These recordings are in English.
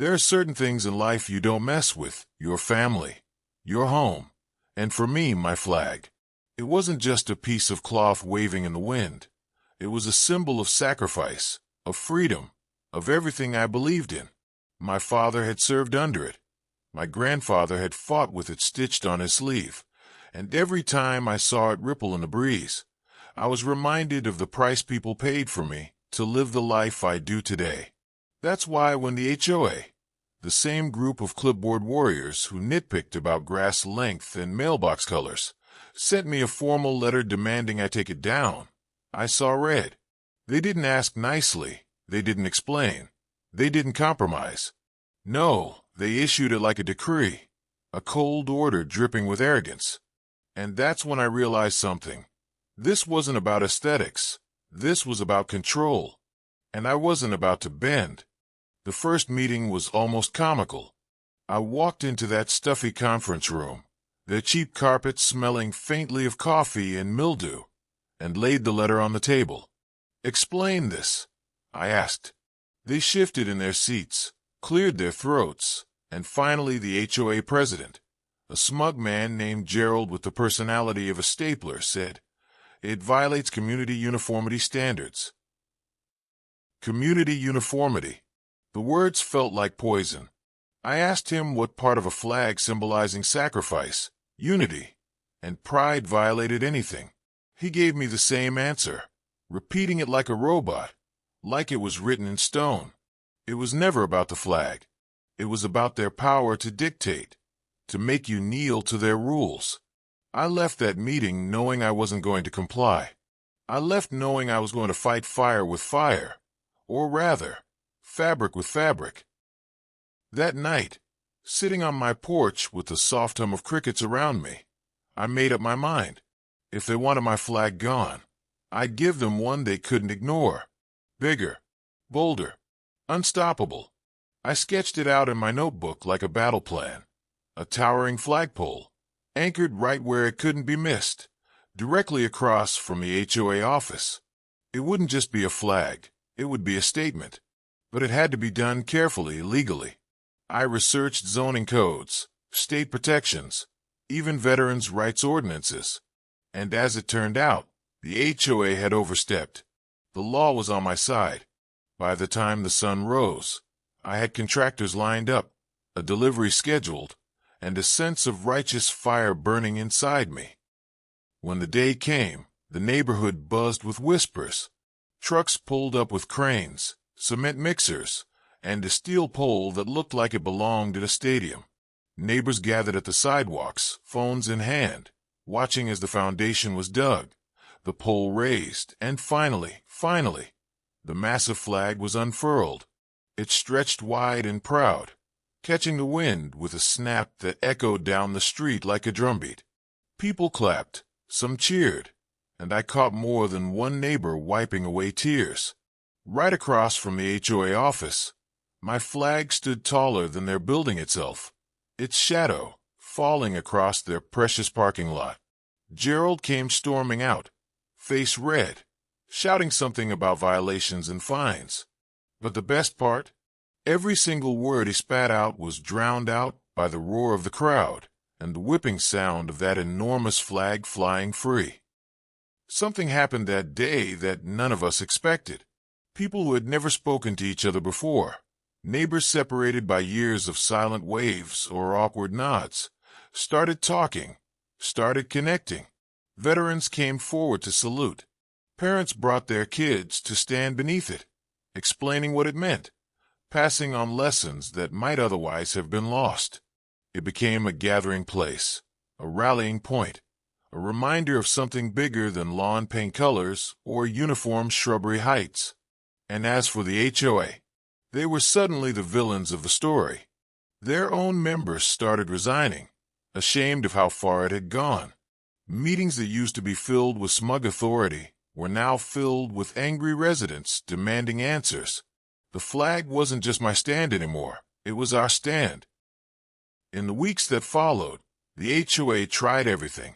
There are certain things in life you don't mess with: your family, your home, and for me, my flag. It wasn't just a piece of cloth waving in the wind. It was a symbol of sacrifice, of freedom, of everything I believed in. My father had served under it. My grandfather had fought with it stitched on his sleeve, and every time I saw it ripple in the breeze, I was reminded of the price people paid for me to live the life I do today. That's why when the HOA, the same group of clipboard warriors who nitpicked about grass length and mailbox colors, sent me a formal letter demanding I take it down, I saw red. They didn't ask nicely. They didn't explain. They didn't compromise. No, they issued it like a decree, a cold order dripping with arrogance. And that's when I realized something. This wasn't about aesthetics. This was about control. And I wasn't about to bend. The first meeting was almost comical. I walked into that stuffy conference room, their cheap carpet smelling faintly of coffee and mildew, and laid the letter on the table. "Explain this," I asked. They shifted in their seats, cleared their throats, and finally the HOA president, a smug man named Gerald with the personality of a stapler, said, "It violates community uniformity standards." Community uniformity. The words felt like poison. I asked him what part of a flag symbolizing sacrifice, unity, and pride violated anything. He gave me the same answer, repeating it like a robot, like it was written in stone. It was never about the flag. It was about their power to dictate, to make you kneel to their rules. I left that meeting knowing I wasn't going to comply. I left knowing I was going to fight fire with fire, or rather, fabric with fabric. That night, sitting on my porch with the soft hum of crickets around me, I made up my mind. If they wanted my flag gone, I'd give them one they couldn't ignore. Bigger, bolder, unstoppable. I sketched it out in my notebook like a battle plan. A towering flagpole, anchored right where it couldn't be missed, directly across from the HOA office. It wouldn't just be a flag, it would be a statement. But it had to be done carefully, legally. I researched zoning codes, state protections, even veterans' rights ordinances. And as it turned out, the HOA had overstepped. The law was on my side. By the time the sun rose, I had contractors lined up, a delivery scheduled, and a sense of righteous fire burning inside me. When the day came, the neighborhood buzzed with whispers. Trucks pulled up with cranes, cement mixers, and a steel pole that looked like it belonged at a stadium. Neighbors gathered at the sidewalks, phones in hand, watching as the foundation was dug, the pole raised, and finally, the massive flag was unfurled. It stretched wide and proud, catching the wind with a snap that echoed down the street like a drumbeat. People clapped, some cheered, and I caught more than one neighbor wiping away tears. Right across from the HOA office, my flag stood taller than their building itself, its shadow falling across their precious parking lot. Gerald came storming out, face red, shouting something about violations and fines. But the best part? Every single word he spat out was drowned out by the roar of the crowd and the whipping sound of that enormous flag flying free. Something happened that day that none of us expected. People who had never spoken to each other before, neighbors separated by years of silent waves or awkward nods, started talking, started connecting. Veterans came forward to salute. Parents brought their kids to stand beneath it, explaining what it meant, passing on lessons that might otherwise have been lost. It became a gathering place, a rallying point, a reminder of something bigger than lawn paint colors or uniform shrubbery heights. And as for the HOA, they were suddenly the villains of the story. Their own members started resigning, ashamed of how far it had gone. Meetings that used to be filled with smug authority were now filled with angry residents demanding answers. The flag wasn't just my stand anymore, it was our stand. In the weeks that followed, the HOA tried everything.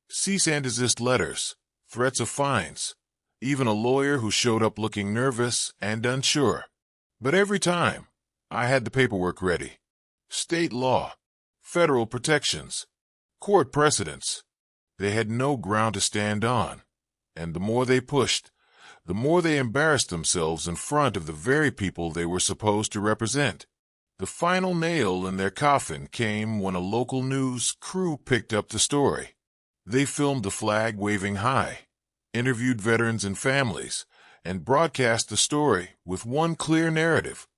Cease and desist letters, threats of fines, even a lawyer who showed up looking nervous and unsure. But every time, I had the paperwork ready. State law, federal protections, court precedents. They had no ground to stand on, and the more they pushed, the more they embarrassed themselves in front of the very people they were supposed to represent. The final nail in their coffin came when a local news crew picked up the story. They filmed the flag waving high, interviewed veterans and families, and broadcast the story with one clear narrative: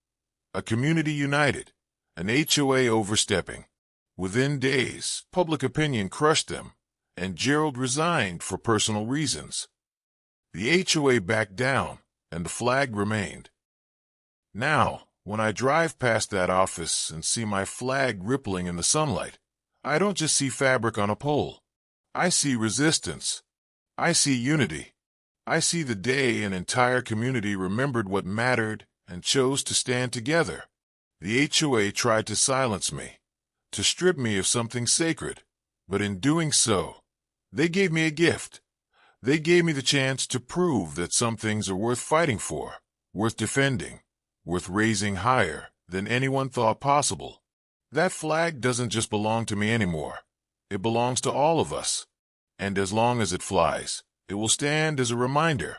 a community united, an HOA overstepping. Within days, public opinion crushed them, and Gerald resigned for personal reasons. The HOA backed down, and the flag remained. Now, when I drive past that office and see my flag rippling in the sunlight, I don't just see fabric on a pole. I see resistance. I see unity. I see the day an entire community remembered what mattered and chose to stand together. The HOA tried to silence me, to strip me of something sacred, but in doing so, they gave me a gift. They gave me the chance to prove that some things are worth fighting for, worth defending, worth raising higher than anyone thought possible. That flag doesn't just belong to me anymore. It belongs to all of us. And as long as it flies, it will stand as a reminder.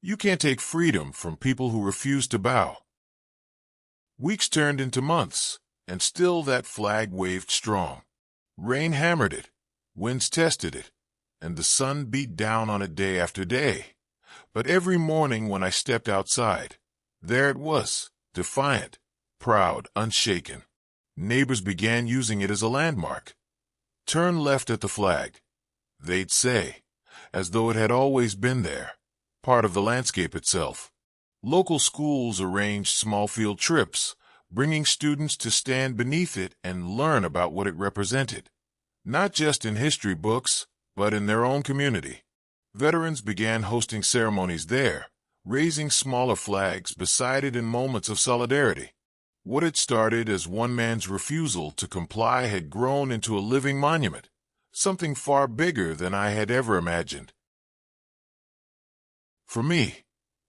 You can't take freedom from people who refuse to bow. Weeks turned into months, and still that flag waved strong. Rain hammered it, winds tested it, and the sun beat down on it day after day. But every morning when I stepped outside, there it was, defiant, proud, unshaken. Neighbors began using it as a landmark. Turn left at the flag, they'd say, as though it had always been there, part of the landscape itself. Local schools arranged small field trips, bringing students to stand beneath it and learn about what it represented, not just in history books, but in their own community. Veterans began hosting ceremonies there, raising smaller flags beside it in moments of solidarity. What had started as one man's refusal to comply had grown into a living monument, something far bigger than I had ever imagined. For me,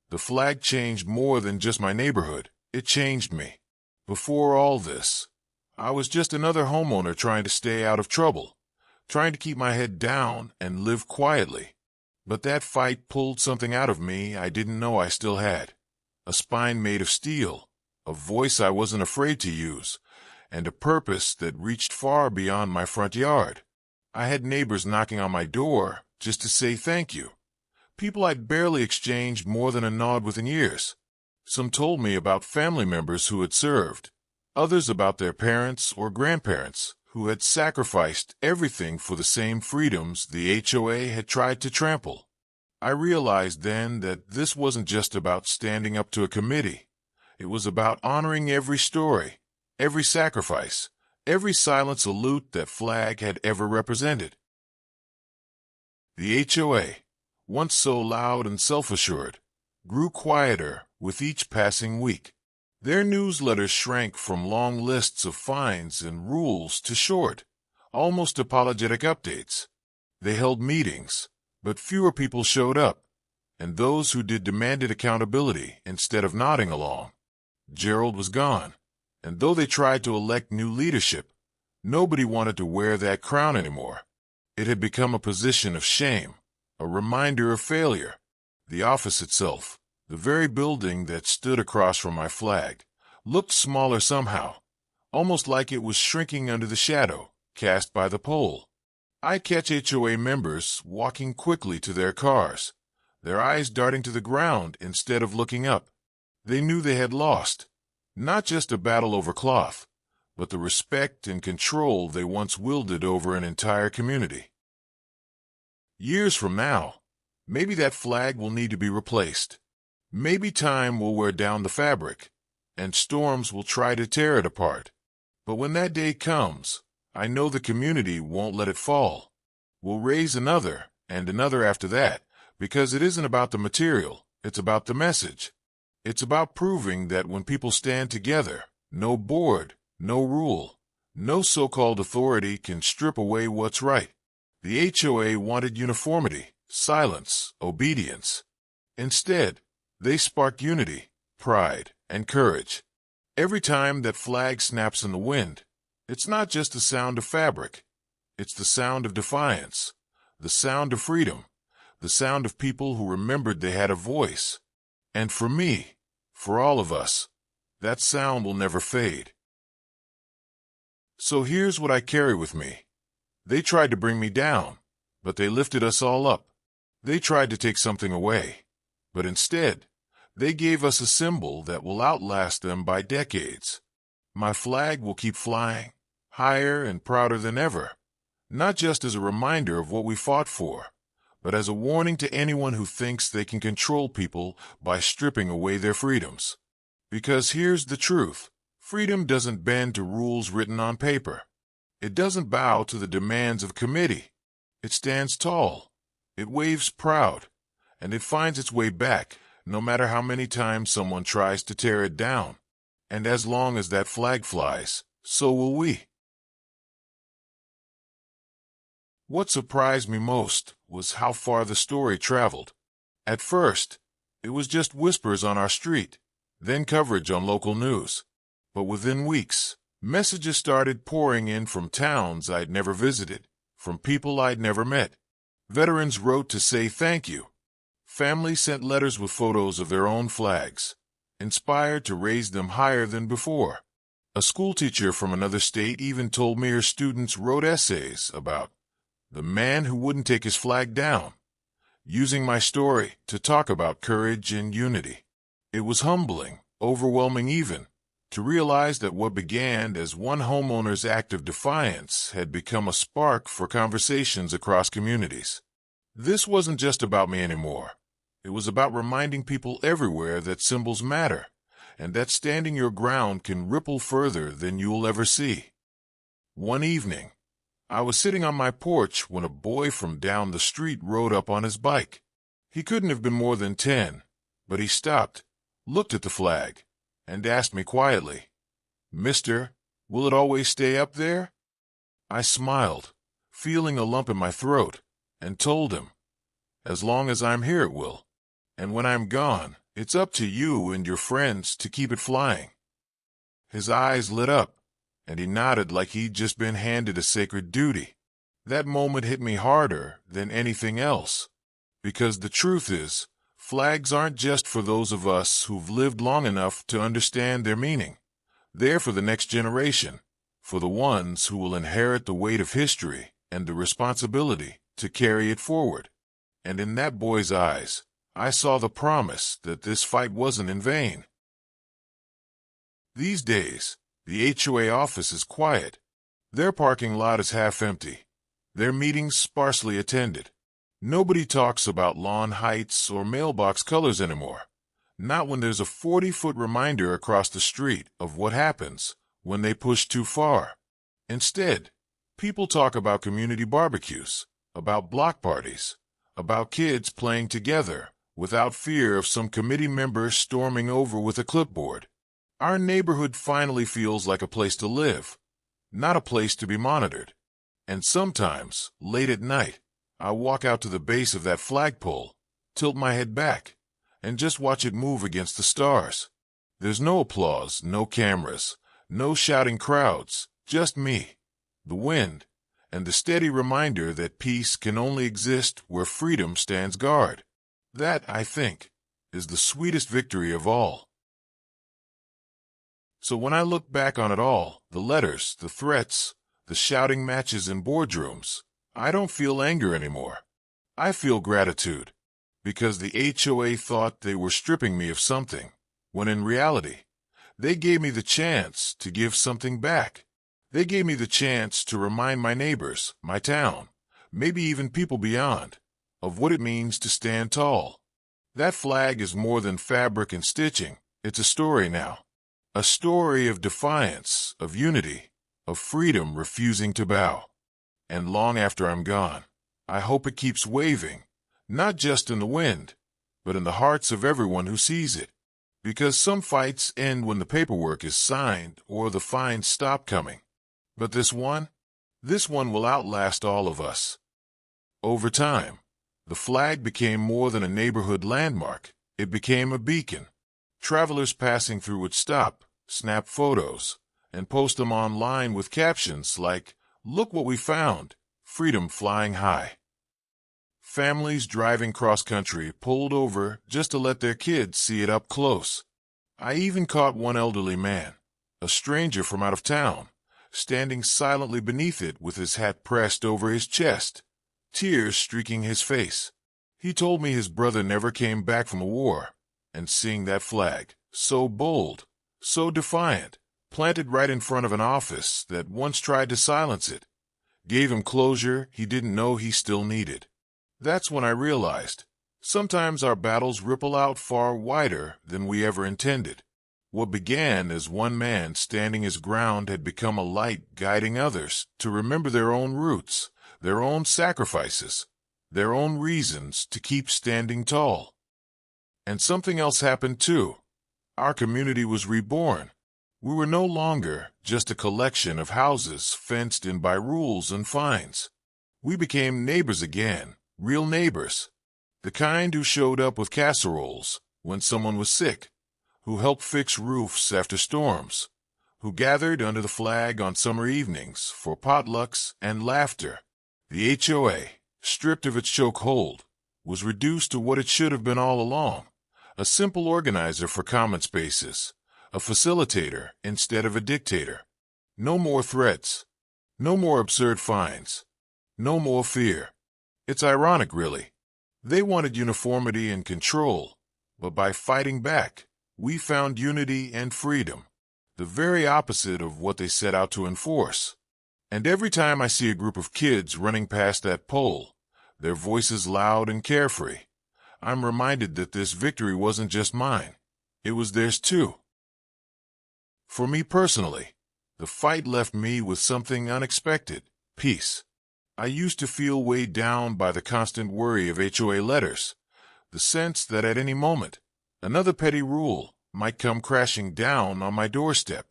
the flag changed more than just my neighborhood. It changed me. Before all this, I was just another homeowner trying to stay out of trouble, trying to keep my head down and live quietly. But that fight pulled something out of me I didn't know I still had. A spine made of steel, a voice I wasn't afraid to use, and a purpose that reached far beyond my front yard. I had neighbors knocking on my door just to say thank you. People I'd barely exchanged more than a nod with in years. Some told me about family members who had served, others about their parents or grandparents who had sacrificed everything for the same freedoms the HOA had tried to trample. I realized then that this wasn't just about standing up to a committee. It was about honoring every story, every sacrifice, every silent salute that flag had ever represented. The HOA, once so loud and self-assured, grew quieter with each passing week. Their newsletters shrank from long lists of fines and rules to short, almost apologetic updates. They held meetings, but fewer people showed up, and those who did demanded accountability instead of nodding along. Gerald was gone, and though they tried to elect new leadership, nobody wanted to wear that crown anymore. It had become a position of shame, a reminder of failure. The office itself, the very building that stood across from my flag, looked smaller somehow, almost like it was shrinking under the shadow cast by the pole. I catch HOA members walking quickly to their cars, their eyes darting to the ground instead of looking up. They knew they had lost, not just a battle over cloth, but the respect and control they once wielded over an entire community. Years from now, maybe that flag will need to be replaced. Maybe time will wear down the fabric, and storms will try to tear it apart. But when that day comes, I know the community won't let it fall. We'll raise another and another after that, because it isn't about the material, it's about the message. It's about proving that when people stand together, no board, no rule, no so-called authority can strip away what's right. The HOA wanted uniformity, silence, obedience. Instead, they sparked unity, pride, and courage. Every time that flag snaps in the wind, it's not just the sound of fabric. It's the sound of defiance, the sound of freedom, the sound of people who remembered they had a voice. And for me, for all of us, that sound will never fade. So here's what I carry with me. They tried to bring me down, but they lifted us all up. They tried to take something away, but instead, they gave us a symbol that will outlast them by decades. My flag will keep flying, higher and prouder than ever, not just as a reminder of what we fought for, but as a warning to anyone who thinks they can control people by stripping away their freedoms. Because here's the truth. Freedom doesn't bend to rules written on paper. It doesn't bow to the demands of committee. It stands tall. It waves proud. And it finds its way back, no matter how many times someone tries to tear it down. And as long as that flag flies, so will we. What surprised me most was how far the story traveled. At first, it was just whispers on our street, then coverage on local news. But within weeks, messages started pouring in from towns I'd never visited, from people I'd never met. Veterans wrote to say thank you. Families sent letters with photos of their own flags, inspired to raise them higher than before. A schoolteacher from another state even told me her students wrote essays about the man who wouldn't take his flag down, using my story to talk about courage and unity. It was humbling, overwhelming even, to realize that what began as one homeowner's act of defiance had become a spark for conversations across communities. This wasn't just about me anymore. It was about reminding people everywhere that symbols matter, and that standing your ground can ripple further than you'll ever see. One evening, I was sitting on my porch when a boy from down the street rode up on his bike. He couldn't have been more than 10, but he stopped, looked at the flag, and asked me quietly, "Mister, will it always stay up there?" I smiled, feeling a lump in my throat, and told him, "As long as I'm here it will. And when I'm gone, it's up to you and your friends to keep it flying." His eyes lit up, and he nodded like he'd just been handed a sacred duty. That moment hit me harder than anything else, because the truth is, flags aren't just for those of us who've lived long enough to understand their meaning. They're for the next generation, for the ones who will inherit the weight of history and the responsibility to carry it forward. And in that boy's eyes, I saw the promise that this fight wasn't in vain. These days, the HOA office is quiet. Their parking lot is half empty. Their meetings sparsely attended. Nobody talks about lawn heights or mailbox colors anymore. Not when there's a 40-foot reminder across the street of what happens when they push too far. Instead, people talk about community barbecues, about block parties, about kids playing together without fear of some committee member storming over with a clipboard. Our neighborhood finally feels like a place to live, not a place to be monitored. And sometimes, late at night, I walk out to the base of that flagpole, tilt my head back, and just watch it move against the stars. There's no applause, no cameras, no shouting crowds, just me, the wind, and the steady reminder that peace can only exist where freedom stands guard. That, I think, is the sweetest victory of all. So when I look back on it all, the letters, the threats, the shouting matches in boardrooms, I don't feel anger anymore. I feel gratitude, because the HOA thought they were stripping me of something, when in reality, they gave me the chance to give something back. They gave me the chance to remind my neighbors, my town, maybe even people beyond, of what it means to stand tall. That flag is more than fabric and stitching. It's a story now. A story of defiance, of unity, of freedom refusing to bow. And long after I'm gone, I hope it keeps waving, not just in the wind, but in the hearts of everyone who sees it. Because some fights end when the paperwork is signed or the fines stop coming. But this one will outlast all of us. Over time, the flag became more than a neighborhood landmark. It became a beacon. Travelers passing through would stop, snap photos, and post them online with captions like, "Look what we found, freedom flying high." Families driving cross-country pulled over just to let their kids see it up close. I even caught one elderly man, a stranger from out of town, standing silently beneath it with his hat pressed over his chest, tears streaking his face. He told me his brother never came back from a war, and seeing that flag, so bold, so defiant, planted right in front of an office that once tried to silence it, gave him closure he didn't know he still needed. That's when I realized, sometimes our battles ripple out far wider than we ever intended. What began as one man standing his ground had become a light guiding others to remember their own roots, their own sacrifices, their own reasons to keep standing tall. And something else happened too. Our community was reborn. We were no longer just a collection of houses fenced in by rules and fines. We became neighbors again, real neighbors. The kind who showed up with casseroles when someone was sick, who helped fix roofs after storms, who gathered under the flag on summer evenings for potlucks and laughter. The HOA, stripped of its chokehold, was reduced to what it should have been all along, a simple organizer for common spaces, a facilitator instead of a dictator. No more threats, no more absurd fines, no more fear. It's ironic, really. They wanted uniformity and control, but by fighting back, we found unity and freedom, the very opposite of what they set out to enforce. And every time I see a group of kids running past that pole, their voices loud and carefree, I'm reminded that this victory wasn't just mine. It was theirs too. For me personally, the fight left me with something unexpected: peace. I used to feel weighed down by the constant worry of HOA letters, the sense that at any moment, another petty rule might come crashing down on my doorstep.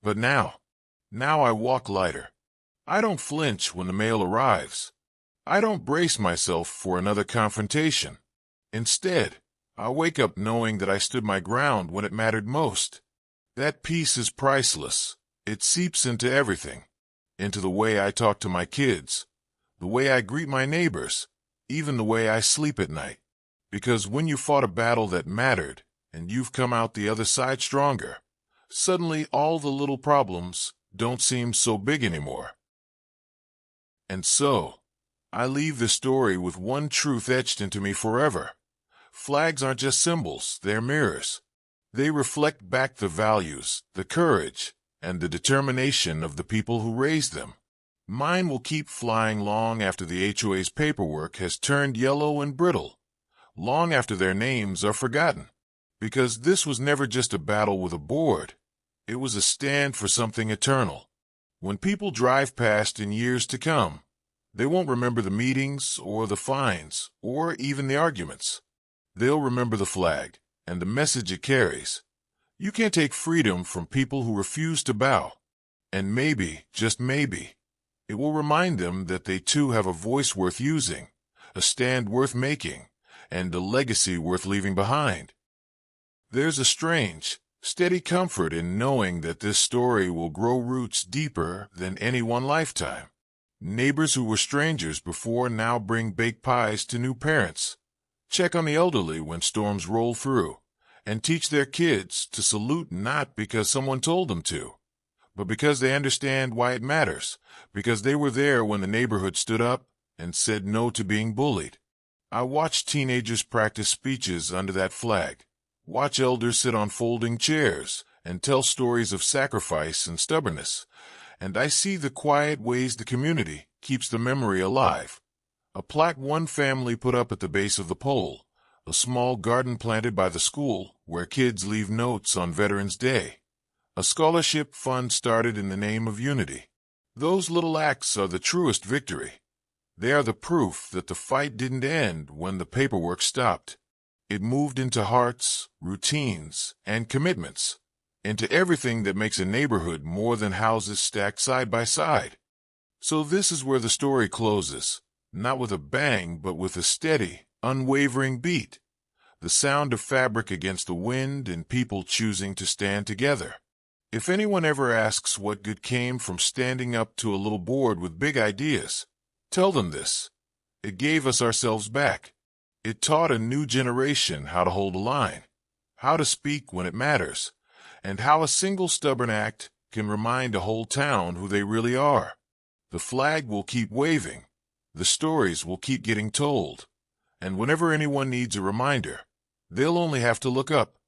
But now I walk lighter. I don't flinch when the mail arrives. I don't brace myself for another confrontation. Instead, I wake up knowing that I stood my ground when it mattered most. That peace is priceless. It seeps into everything, into the way I talk to my kids, the way I greet my neighbors, even the way I sleep at night. Because when you fought a battle that mattered, and you've come out the other side stronger, suddenly all the little problems don't seem so big anymore. And so, I leave this story with one truth etched into me forever. Flags aren't just symbols, they're mirrors. They reflect back the values, the courage, and the determination of the people who raised them. Mine will keep flying long after the HOA's paperwork has turned yellow and brittle, long after their names are forgotten. Because this was never just a battle with a board. It was a stand for something eternal. When people drive past in years to come, they won't remember the meetings or the fines or even the arguments. They'll remember the flag and the message it carries. You can't take freedom from people who refuse to bow. And maybe, just maybe, it will remind them that they too have a voice worth using, a stand worth making, and a legacy worth leaving behind. There's a strange, steady comfort in knowing that this story will grow roots deeper than any one lifetime. Neighbors who were strangers before now bring baked pies to new parents, check on the elderly when storms roll through, and teach their kids to salute not because someone told them to, but because they understand why it matters, because they were there when the neighborhood stood up and said no to being bullied. I watch teenagers practice speeches under that flag, watch elders sit on folding chairs and tell stories of sacrifice and stubbornness, and I see the quiet ways the community keeps the memory alive. A plaque one family put up at the base of the pole, a small garden planted by the school where kids leave notes on Veterans Day, a scholarship fund started in the name of unity. Those little acts are the truest victory. They are the proof that the fight didn't end when the paperwork stopped. It moved into hearts, routines, and commitments, into everything that makes a neighborhood more than houses stacked side by side. So this is where the story closes, not with a bang, but with a steady, unwavering beat, the sound of fabric against the wind and people choosing to stand together. If anyone ever asks what good came from standing up to a little board with big ideas, tell them this. It gave us ourselves back. It taught a new generation how to hold a line, how to speak when it matters, and how a single stubborn act can remind a whole town who they really are. The flag will keep waving. The stories will keep getting told. And whenever anyone needs a reminder, they'll only have to look up.